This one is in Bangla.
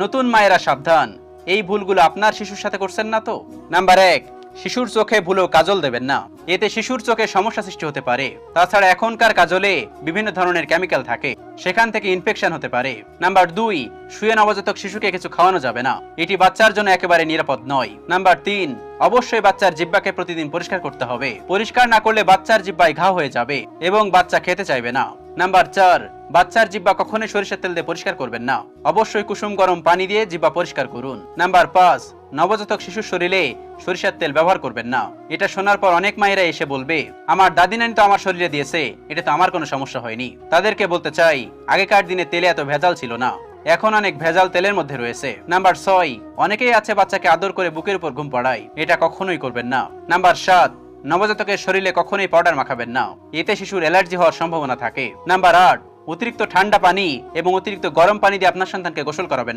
নতুন মায়েরা সাবধান, এই ভুলগুলো আপনার শিশুর সাথে করছেন না তো? নাম্বার 1, শিশুর চোখে ভুলেও কাজল দেবেন না। এতে শিশুর চোখে সমস্যা সৃষ্টি হতে পারে। তাছাড়া এখনকার কাজলে বিভিন্ন ধরনের কেমিক্যাল থাকে, সেখান থেকে ইনফেকশন হতে পারে। নাম্বার 2, শুয়ে নবজাতক শিশুকে কিছু খাওয়ানো যাবে না, এটি বাচ্চার জন্য একেবারে নিরাপদ নয়। নাম্বার 3, অবশ্যই বাচ্চার জিহ্বাকে প্রতিদিন পরিষ্কার করতে হবে। পরিষ্কার না করলে বাচ্চার জিহ্বায় ঘা হয়ে যাবে এবং বাচ্চা খেতে চাইবে না। নাম্বার 4, বাচ্চার জিহ্বা কখনোই সরিষার তেল দিয়ে পরিষ্কার করবেন না, অবশ্যই কুসুম গরম পানি দিয়ে জিহ্বা পরিষ্কার করুন। নাম্বার 5, নবজাতক শিশুর শরীরে সরিষার তেল ব্যবহার করবেন না। এটা শোনার পর অনেক মায়েরা এসে বলবে, আমার দাদি নানি তো আমার শরীরে দিয়েছে, এটা তো আমার কোনো সমস্যা হয়নি। তাদেরকে বলতে চাই, আগেকার দিনে তেলে এত ভেজাল ছিল না, এখন অনেক ভেজাল তেলের মধ্যে রয়েছে। নাম্বার 6, অনেকেই আছে বাচ্চাকে আদর করে বুকের উপর ঘুম পাড়ায়, এটা কখনোই করবেন না। নাম্বার 7, নবজাতকের শরীরে কখনোই পাউডার মাখাবেন না, এতে শিশুর অ্যালার্জি হওয়ার সম্ভাবনা থাকে। নাম্বার 8, অতিরিক্ত ঠান্ডা পানি এবং অতিরিক্ত গরম পানি দিয়ে আপনার সন্তানকে গোসল করাবেন না।